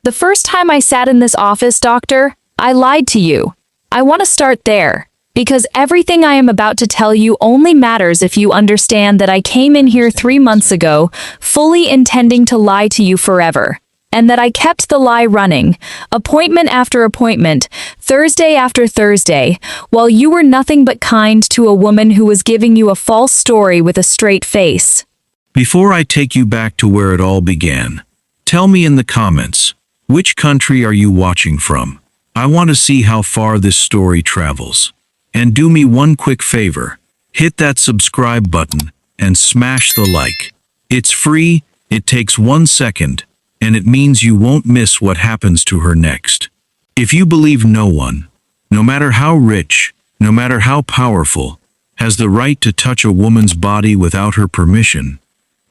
The first time I sat in this office, doctor, I lied to you. I want to start there, because everything I am about to tell you only matters if you understand that I came in here 3 months ago, fully intending to lie to you forever. And that I kept the lie running, appointment after appointment, Thursday after Thursday, while you were nothing but kind to a woman who was giving you a false story with a straight face. Before I take you back to where it all began, tell me in the comments, which country are you watching from? I want to see how far this story travels. And do me one quick favor, hit that subscribe button and smash the like. It's free, it takes 1 second, and it means you won't miss what happens to her next. If you believe no one, no matter how rich, no matter how powerful, has the right to touch a woman's body without her permission,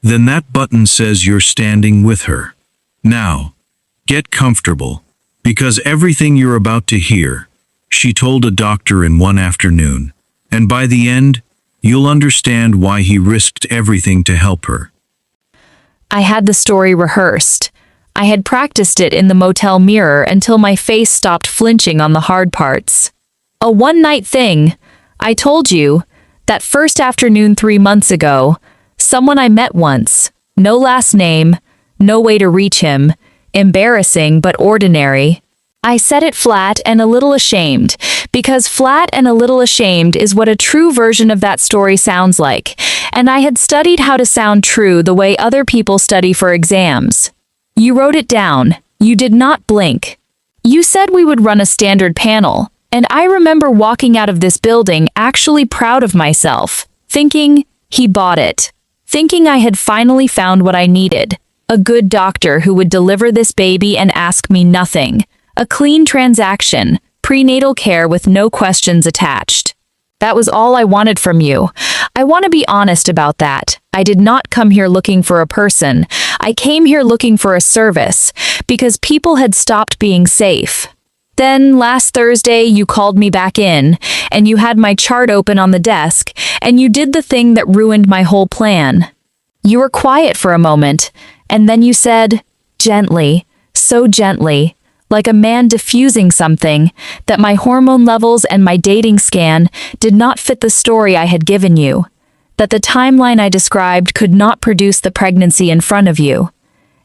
then that button says you're standing with her. Now, get comfortable, because everything you're about to hear, she told a doctor in one afternoon, and by the end, you'll understand why he risked everything to help her. I had the story rehearsed. I had practiced it in the motel mirror until my face stopped flinching on the hard parts. A one-night thing. I told you, that first afternoon 3 months ago, someone I met once, no last name, no way to reach him, embarrassing but ordinary. I said it flat and a little ashamed, because flat and a little ashamed is what a true version of that story sounds like, and I had studied how to sound true the way other people study for exams. You wrote it down. You did not blink. You said we would run a standard panel, and I remember walking out of this building actually proud of myself, thinking, he bought it. Thinking I had finally found what I needed. A good doctor who would deliver this baby and ask me nothing. A clean transaction, prenatal care with no questions attached. That was all I wanted from you. I want to be honest about that. I did not come here looking for a person. I came here looking for a service, because people had stopped being safe. Then, last Thursday, you called me back in, and you had my chart open on the desk, and you did the thing that ruined my whole plan. You were quiet for a moment, and then you said, gently, so gently, like a man diffusing something, that my hormone levels and my dating scan did not fit the story I had given you, that the timeline I described could not produce the pregnancy in front of you.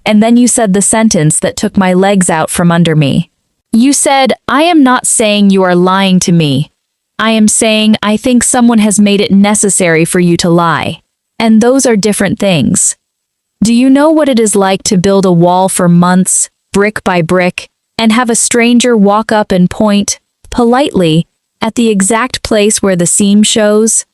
And then you said the sentence that took my legs out from under me. You said, I am not saying you are lying to me. I am saying I think someone has made it necessary for you to lie. And those are different things. Do you know what it is like to build a wall for months, brick by brick, and have a stranger walk up and point, politely, at the exact place where the seam shows?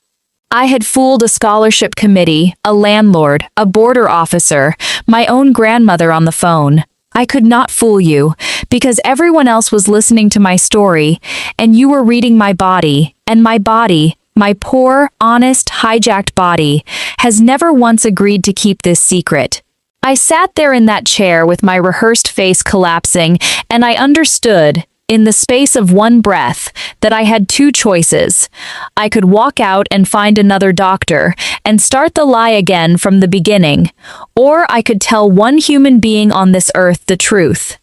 I had fooled a scholarship committee, a landlord, a border officer, my own grandmother on the phone. I could not fool you, because everyone else was listening to my story, and you were reading my body, and my body, my poor, honest, hijacked body, has never once agreed to keep this secret. I sat there in that chair with my rehearsed face collapsing, and I understood, in the space of one breath, that I had two choices. I could walk out and find another doctor and start the lie again from the beginning, or I could tell one human being on this earth the truth.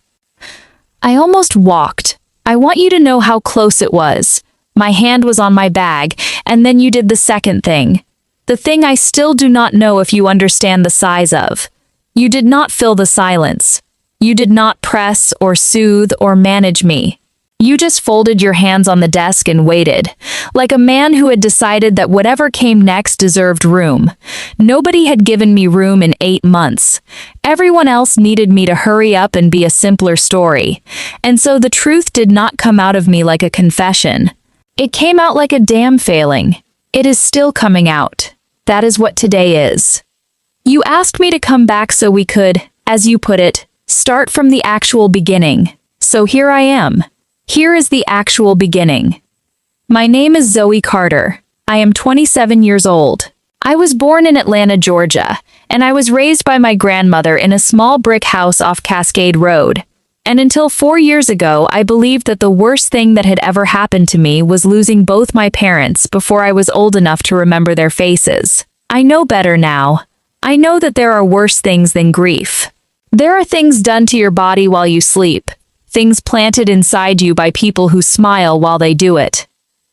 I almost walked. I want you to know how close it was. My hand was on my bag, and then you did the second thing. The thing I still do not know if you understand the size of. You did not fill the silence. You did not press or soothe or manage me. You just folded your hands on the desk and waited, like a man who had decided that whatever came next deserved room. Nobody had given me room in 8 months. Everyone else needed me to hurry up and be a simpler story. And so the truth did not come out of me like a confession. It came out like a damn failing. It is still coming out. That is what today is. You asked me to come back so we could, as you put it, start from the actual beginning. So here I am. Here is the actual beginning. My name is Zoe Carter. I am 27 years old. I was born in Atlanta, Georgia, and I was raised by my grandmother in a small brick house off Cascade Road. And until 4 years ago, I believed that the worst thing that had ever happened to me was losing both my parents before I was old enough to remember their faces. I know better now. I know that there are worse things than grief. There are things done to your body while you sleep, things planted inside you by people who smile while they do it.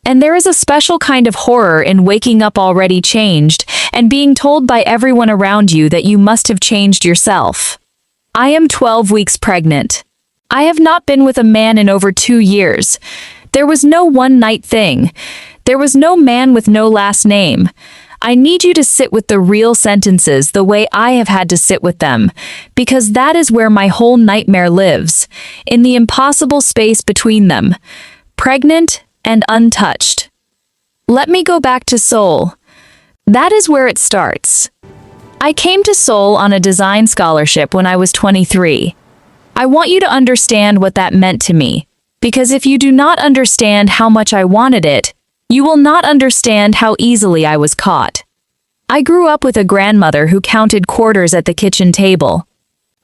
And there is a special kind of horror in waking up already changed and being told by everyone around you that you must have changed yourself. I am 12 weeks pregnant. I have not been with a man in over 2 years. There was no one-night thing. There was no man with no last name. I need you to sit with the real sentences the way I have had to sit with them, because that is where my whole nightmare lives, in the impossible space between them, pregnant and untouched. Let me go back to Seoul. That is where it starts. I came to Seoul on a design scholarship when I was 23. I want you to understand what that meant to me, because if you do not understand how much I wanted it, you will not understand how easily I was caught. I grew up with a grandmother who counted quarters at the kitchen table.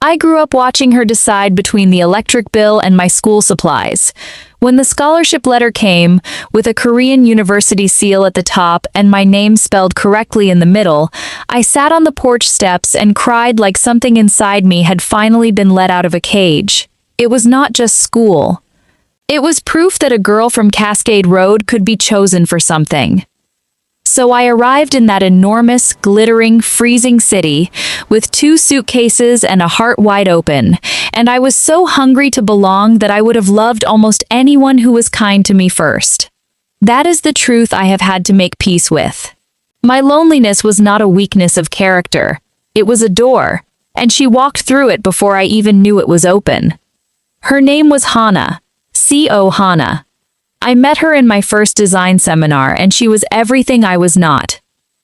I grew up watching her decide between the electric bill and my school supplies. When the scholarship letter came, with a Korean university seal at the top and my name spelled correctly in the middle, I sat on the porch steps and cried like something inside me had finally been let out of a cage. It was not just school. It was proof that a girl from Cascade Road could be chosen for something. So I arrived in that enormous, glittering, freezing city with 2 suitcases and a heart wide open, and I was so hungry to belong that I would have loved almost anyone who was kind to me first. That is the truth I have had to make peace with. My loneliness was not a weakness of character. It was a door, and she walked through it before I even knew it was open. Her name was Hana. C.O. Hana. I met her in my first design seminar, and she was everything I was not.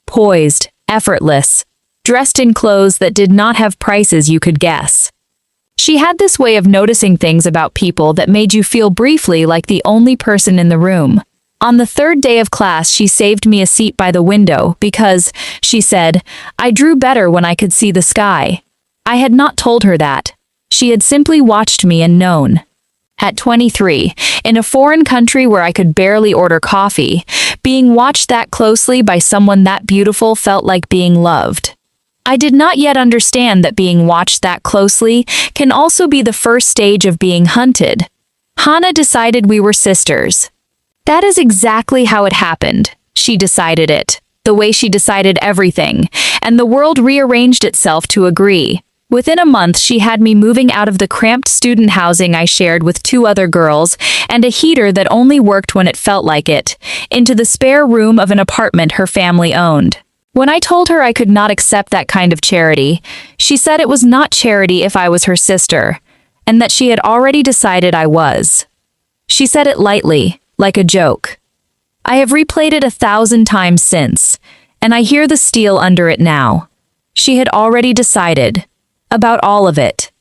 Poised, effortless, dressed in clothes that did not have prices you could guess. She had this way of noticing things about people that made you feel briefly like the only person in the room. On the 3rd day of class, she saved me a seat by the window because, she said, I drew better when I could see the sky. I had not told her that. She had simply watched me and known. At 23, in a foreign country where I could barely order coffee, being watched that closely by someone that beautiful felt like being loved. I did not yet understand that being watched that closely can also be the first stage of being hunted. Hana decided we were sisters. That is exactly how it happened. She decided it, the way she decided everything, and the world rearranged itself to agree. Within a month, she had me moving out of the cramped student housing I shared with 2 other girls and a heater that only worked when it felt like it, into the spare room of an apartment her family owned. When I told her I could not accept that kind of charity, she said it was not charity if I was her sister, and that she had already decided I was. She said it lightly, like a joke. I have replayed it 1,000 times since, and I hear the steel under it now. She had already decided. About all of it.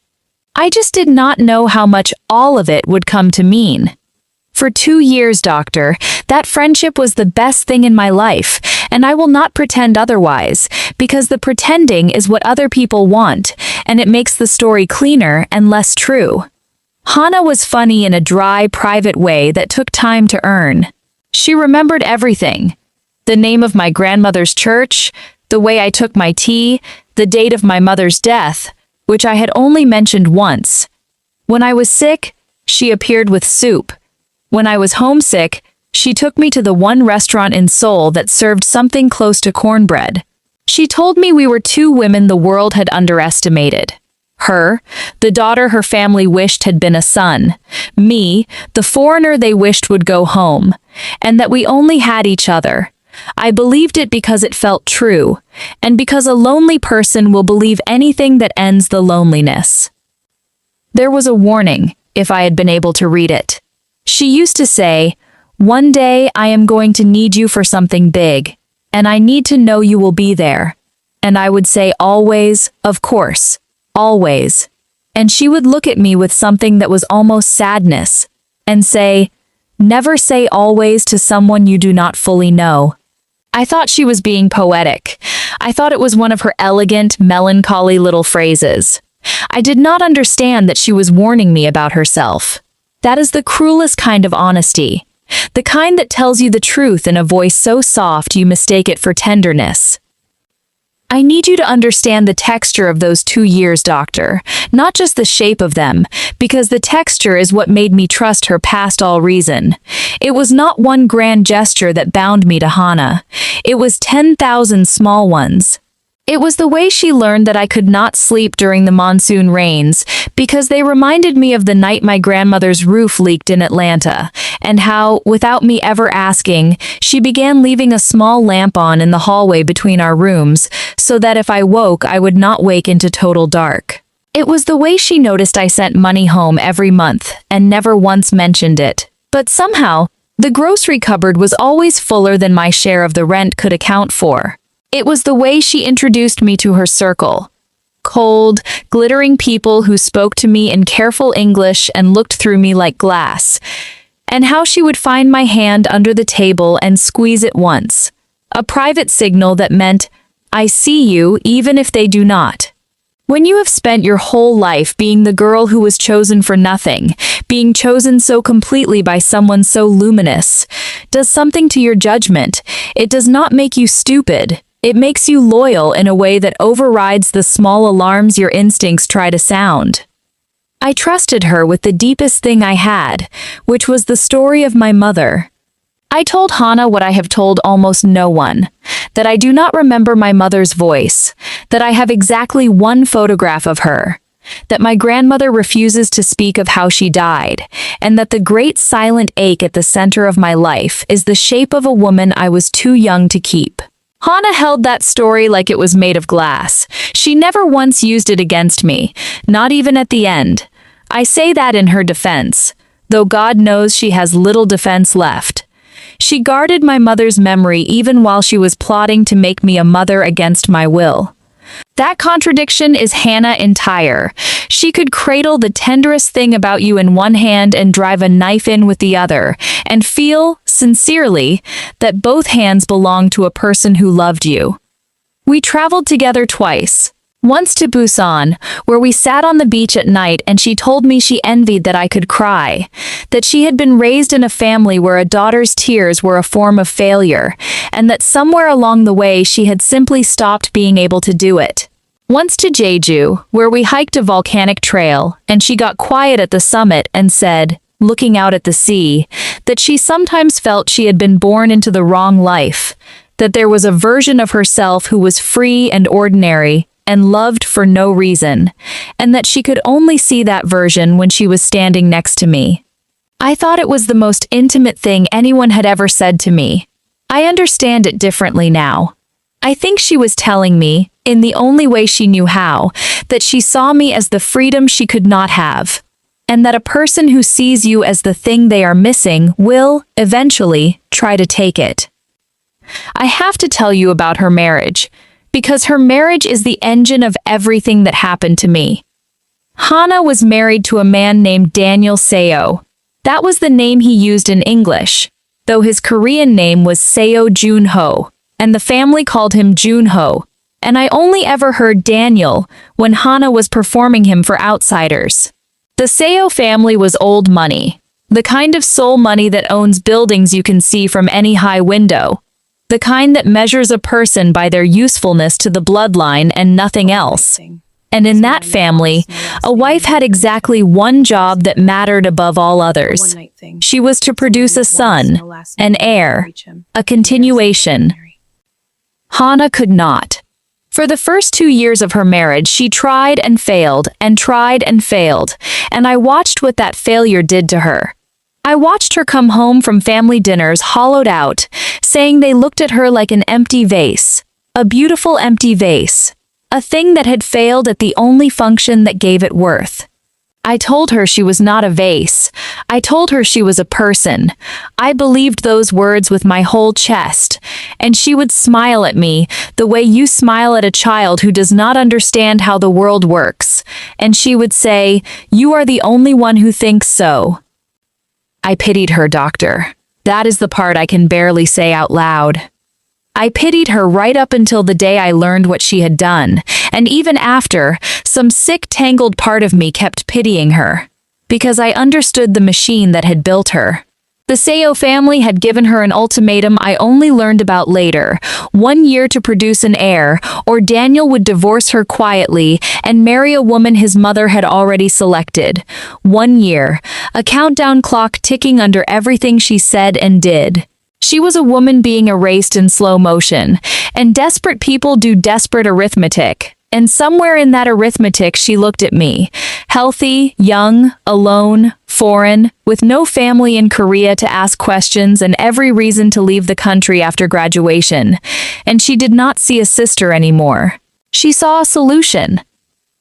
I just did not know how much all of it would come to mean. For 2 years, doctor, that friendship was the best thing in my life, and I will not pretend otherwise, because the pretending is what other people want, and it makes the story cleaner and less true. Hana was funny in a dry, private way that took time to earn. She remembered everything. The name of my grandmother's church, the way I took my tea, the date of my mother's death, which I had only mentioned once. When I was sick, she appeared with soup. When I was homesick, she took me to the one restaurant in Seoul that served something close to cornbread. She told me we were 2 women the world had underestimated. Her, the daughter her family wished had been a son. Me, the foreigner they wished would go home. And that we only had each other. I believed it because it felt true, and because a lonely person will believe anything that ends the loneliness. There was a warning, if I had been able to read it. She used to say, "One day I am going to need you for something big, and I need to know you will be there." And I would say always, of course, always. And she would look at me with something that was almost sadness, and say, "Never say always to someone you do not fully know." I thought she was being poetic. I thought it was one of her elegant, melancholy little phrases. I did not understand that she was warning me about herself. That is the cruelest kind of honesty. The kind that tells you the truth in a voice so soft you mistake it for tenderness. I need you to understand the texture of those 2 years, doctor, not just the shape of them, because the texture is what made me trust her past all reason. It was not one grand gesture that bound me to Hana. It was 10,000 small ones. It was the way she learned that I could not sleep during the monsoon rains, because they reminded me of the night my grandmother's roof leaked in Atlanta, and how, without me ever asking, she began leaving a small lamp on in the hallway between our rooms, so that if I woke, I would not wake into total dark. It was the way she noticed I sent money home every month, and never once mentioned it. But somehow, the grocery cupboard was always fuller than my share of the rent could account for. It was the way she introduced me to her circle. Cold, glittering people who spoke to me in careful English and looked through me like glass. And how she would find my hand under the table and squeeze it once. A private signal that meant, I see you even if they do not. When you have spent your whole life being the girl who was chosen for nothing, being chosen so completely by someone so luminous, does something to your judgment. It does not make you stupid. It makes you loyal in a way that overrides the small alarms your instincts try to sound. I trusted her with the deepest thing I had, which was the story of my mother. I told Hana what I have told almost no one, that I do not remember my mother's voice, that I have exactly one photograph of her, that my grandmother refuses to speak of how she died, and that the great silent ache at the center of my life is the shape of a woman I was too young to keep. Hana held that story like it was made of glass. She never once used it against me, not even at the end. I say that in her defense, though God knows she has little defense left. She guarded my mother's memory even while she was plotting to make me a mother against my will. That contradiction is Hana entire. She could cradle the tenderest thing about you in one hand and drive a knife in with the other, and feel, sincerely, that both hands belong to a person who loved you. We traveled together twice. Once to Busan, where we sat on the beach at night and she told me she envied that I could cry, that she had been raised in a family where a daughter's tears were a form of failure, and that somewhere along the way she had simply stopped being able to do it. Once to Jeju, where we hiked a volcanic trail, and she got quiet at the summit and said, looking out at the sea, that she sometimes felt she had been born into the wrong life, that there was a version of herself who was free and ordinary, and loved for no reason, and that she could only see that version when she was standing next to me. I thought it was the most intimate thing anyone had ever said to me. I understand it differently now. I think she was telling me, in the only way she knew how, that she saw me as the freedom she could not have, and that a person who sees you as the thing they are missing will, eventually, try to take it. I have to tell you about her marriage, because her marriage is the engine of everything that happened to me. Hana was married to a man named Daniel Seo. That was the name he used in English, though his Korean name was Seo Junho, and the family called him Junho, and I only ever heard Daniel when Hana was performing him for outsiders. The Seo family was old money, the kind of soul money that owns buildings you can see from any high window, the kind that measures a person by their usefulness to the bloodline and nothing else. And in that family, a wife had exactly one job that mattered above all others. She was to produce a son, an heir, a continuation. Hana could not. For the first 2 years of her marriage, she tried and failed, and tried and failed, and I watched what that failure did to her. I watched her come home from family dinners hollowed out, saying they looked at her like an empty vase, a beautiful empty vase, a thing that had failed at the only function that gave it worth. I told her she was not a vase. I told her she was a person. I believed those words with my whole chest, and she would smile at me the way you smile at a child who does not understand how the world works, and she would say, "You are the only one who thinks so." I pitied her, doctor. That is the part I can barely say out loud. I pitied her right up until the day I learned what she had done, and even after, some sick, tangled part of me kept pitying her, because I understood the machine that had built her. The Seo family had given her an ultimatum I only learned about later: 1 year to produce an heir, or Daniel would divorce her quietly and marry a woman his mother had already selected. 1 year, a countdown clock ticking under everything she said and did. She was a woman being erased in slow motion, and desperate people do desperate arithmetic. And somewhere in that arithmetic she looked at me, healthy, young, alone, foreign, with no family in Korea to ask questions and every reason to leave the country after graduation. And she did not see a sister anymore. She saw a solution.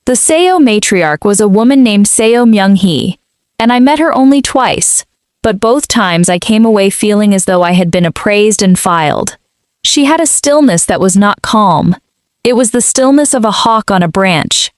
The Seo matriarch was a woman named Seo Myung-hee, and I met her only twice, but both times I came away feeling as though I had been appraised and filed. She had a stillness that was not calm. It was the stillness of a hawk on a branch.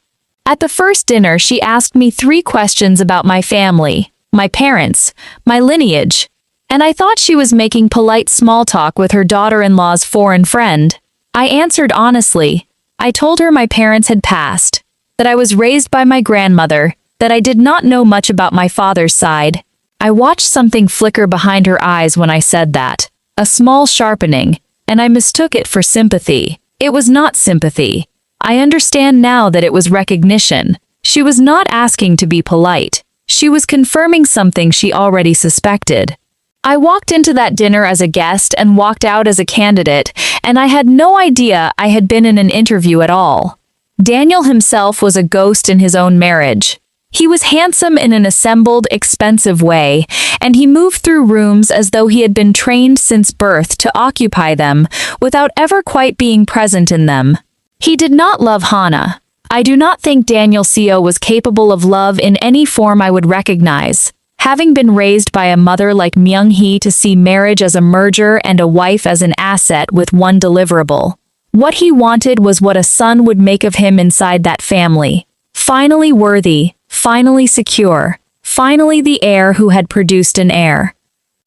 At the first dinner, she asked me 3 questions about my family, my parents, my lineage, and I thought she was making polite small talk with her daughter-in-law's foreign friend. I answered honestly. I told her my parents had passed, that I was raised by my grandmother, that I did not know much about my father's side. I watched something flicker behind her eyes when I said that, a small sharpening, and I mistook it for sympathy. It was not sympathy. I understand now that it was recognition. She was not asking to be polite. She was confirming something she already suspected. I walked into that dinner as a guest and walked out as a candidate, and I had no idea I had been in an interview at all. Daniel himself was a ghost in his own marriage. He was handsome in an assembled, expensive way, and he moved through rooms as though he had been trained since birth to occupy them, without ever quite being present in them. He did not love Hana. I do not think Daniel Seo was capable of love in any form I would recognize. Having been raised by a mother like Myung-hee to see marriage as a merger and a wife as an asset with one deliverable. What he wanted was what a son would make of him inside that family. Finally worthy, finally secure, finally the heir who had produced an heir.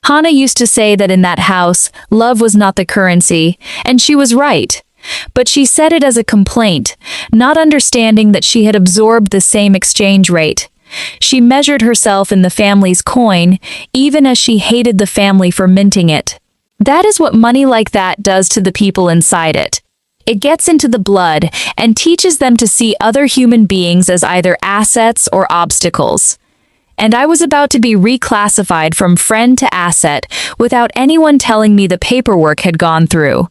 Hana used to say that in that house, love was not the currency, and she was right. But she said it as a complaint, not understanding that she had absorbed the same exchange rate. She measured herself in the family's coin, even as she hated the family for minting it. That is what money like that does to the people inside it. It gets into the blood and teaches them to see other human beings as either assets or obstacles. And I was about to be reclassified from friend to asset without anyone telling me the paperwork had gone through.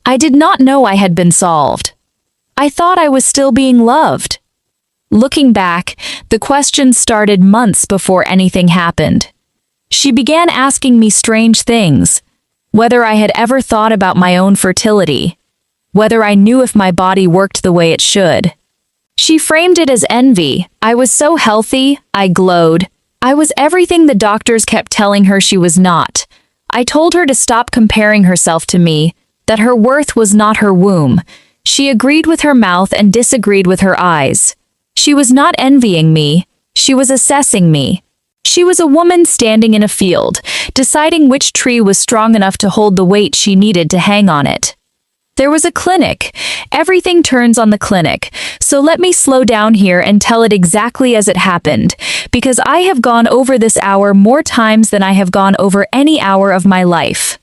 I did not know I had been solved. I thought I was still being loved. Looking back, the questions started months before anything happened. She began asking me strange things, whether I had ever thought about my own fertility, whether I knew if my body worked the way it should. She framed it as envy. I was so healthy, I glowed. I was everything the doctors kept telling her she was not. I told her to stop comparing herself to me, that her worth was not her womb. She agreed with her mouth and disagreed with her eyes. She was not envying me. She was assessing me. She was a woman standing in a field, deciding which tree was strong enough to hold the weight she needed to hang on it. There was a clinic. Everything turns on the clinic, so let me slow down here and tell it exactly as it happened, because I have gone over this hour more times than I have gone over any hour of my life.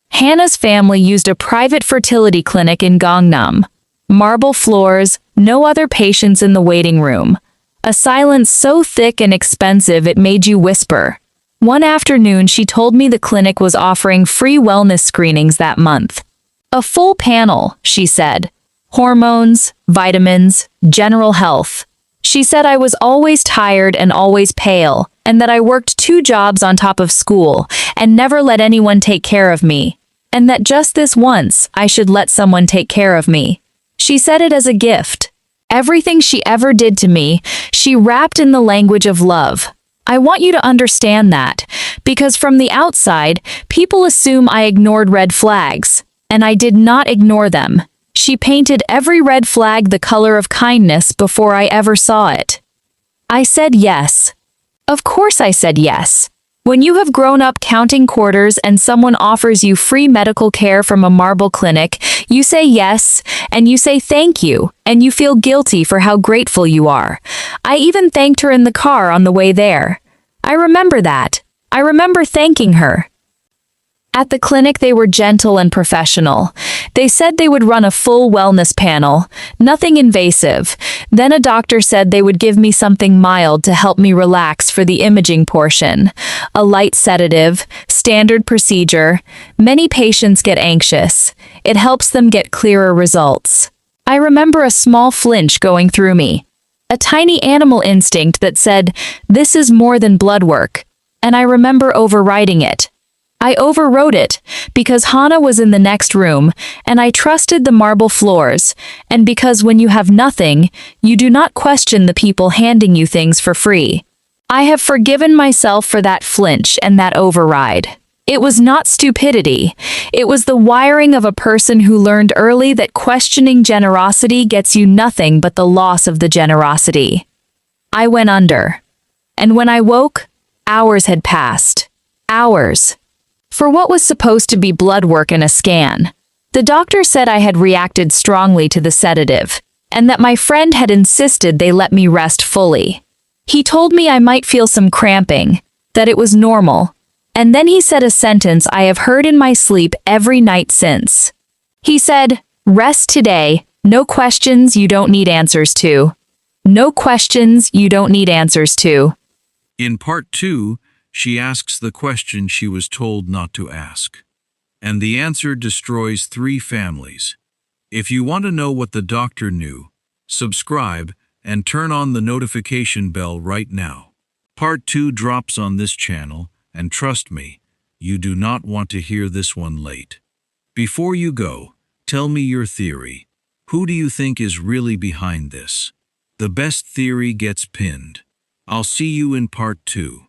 Hana's family used a private fertility clinic in Gangnam. Marble floors, no other patients in the waiting room. A silence so thick and expensive it made you whisper. One afternoon she told me the clinic was offering free wellness screenings that month. A full panel, she said. Hormones, vitamins, general health. She said I was always tired and always pale, and that I worked 2 jobs on top of school and never let anyone take care of me, and that just this once I should let someone take care of me. She said it as a gift. Everything she ever did to me, she wrapped in the language of love. I want you to understand that, because from the outside, people assume I ignored red flags, and I did not ignore them. She painted every red flag the color of kindness before I ever saw it. I said yes. Of course I said yes. When you have grown up counting quarters and someone offers you free medical care from a marble clinic, you say yes, and you say thank you, and you feel guilty for how grateful you are. I even thanked her in the car on the way there. I remember that. I remember thanking her. At the clinic, they were gentle and professional. They said they would run a full wellness panel, nothing invasive. Then a doctor said they would give me something mild to help me relax for the imaging portion. A light sedative, standard procedure. Many patients get anxious. It helps them get clearer results. I remember a small flinch going through me. A tiny animal instinct that said, "This is more than blood work." And I remember overriding it. I overrode it because Hana was in the next room, and I trusted the marble floors, and because when you have nothing, you do not question the people handing you things for free. I have forgiven myself for that flinch and that override. It was not stupidity. It was the wiring of a person who learned early that questioning generosity gets you nothing but the loss of the generosity. I went under. And when I woke, hours had passed. Hours. For what was supposed to be blood work and a scan. The doctor said I had reacted strongly to the sedative, and that my friend had insisted they let me rest fully. He told me I might feel some cramping, that it was normal, and then he said a sentence I have heard in my sleep every night since. He said, "Rest today, no questions you don't need answers to. No questions you don't need answers to." In part 2, she asks the question she was told not to ask. And the answer destroys 3 families. If you want to know what the doctor knew, subscribe and turn on the notification bell right now. Part 2 drops on this channel, and trust me, you do not want to hear this one late. Before you go, tell me your theory. Who do you think is really behind this? The best theory gets pinned. I'll see you in part 2.